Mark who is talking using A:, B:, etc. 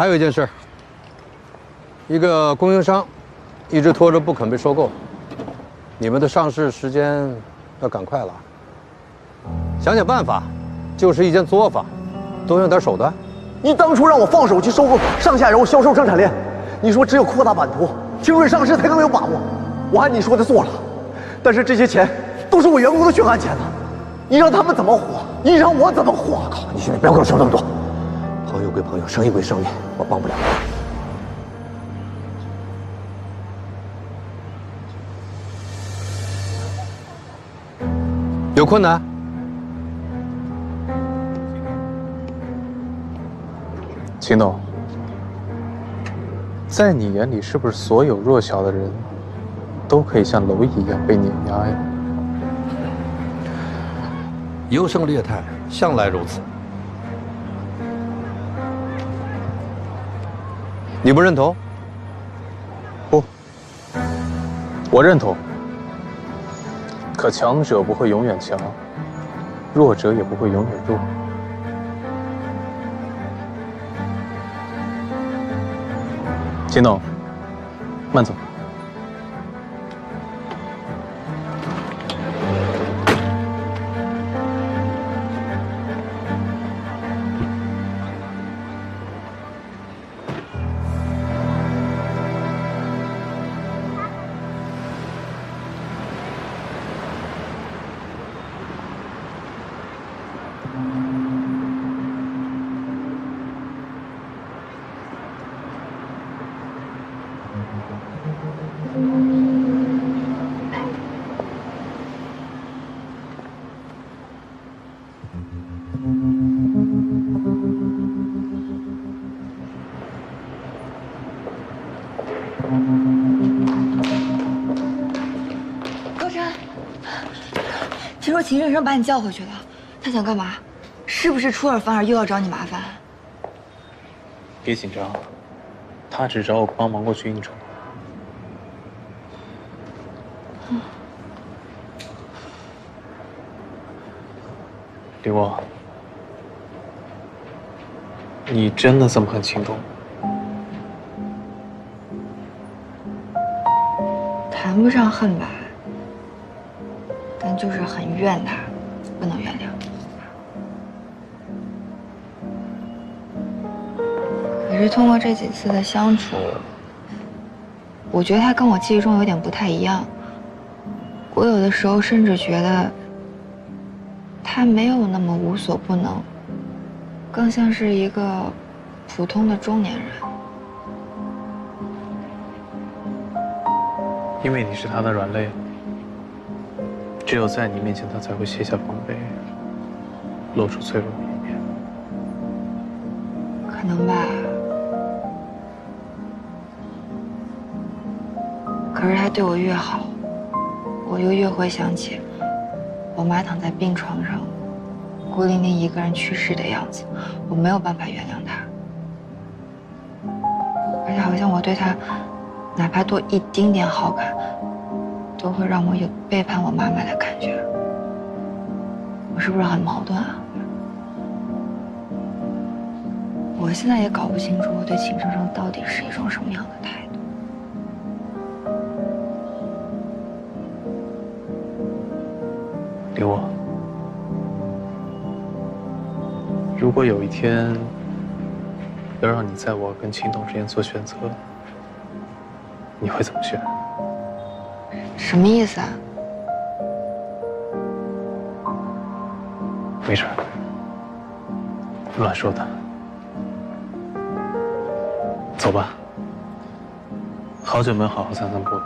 A: 还有一件事，一个供应商一直拖着不肯被收购，你们的上市时间要赶快了。想想办法，就是一件作坊，多用点手段。
B: 你当初让我放手去收购上下游销售生产链，你说只有扩大版图，精准上市才更有把握。我按你说的做了，但是这些钱都是我员工的血汗钱呐，你让他们怎么活？你让我怎么活？靠！你现在不要跟我说那么多。朋友归朋友，生意归生意，我帮不了。
A: 有困难？
C: 秦董，在你眼里，是不是所有弱小的人都可以像蝼蚁一样被碾压呀？
A: 优胜劣汰，向来如此。你不认同？
C: 不，我认同。可强者不会永远强，弱者也不会永远弱。秦董，慢走。
D: 高山，听说秦先生把你叫回去了，他想干嘛？是不是出尔反尔又要找你麻烦？
C: 别紧张，他只找我帮忙过去应酬。李沃，你真的这么恨秦董？
D: 谈不上恨吧，但就是很怨他，不能原谅。可是通过这几次的相处，我觉得他跟我记忆中有点不太一样。我有的时候甚至觉得，他没有那么无所不能，更像是一个普通的中年人。
C: 因为你是他的软肋，只有在你面前，他才会卸下防备，露出脆弱的一面。
D: 可能吧。可是他对我越好，我就越会想起我妈躺在病床上，孤零零一个人去世的样子，我没有办法原谅他。而且好像我对他哪怕多一丁点好感，都会让我有背叛我妈妈的感觉。我是不是很矛盾啊？我现在也搞不清楚我对秦生生到底是一种什么样的态度。
C: 李沃，如果有一天要让你在我跟秦董之间做选择，你会怎么选？
D: 什么意思啊？
C: 没事，乱说的。走吧，好久没有好好散散步了。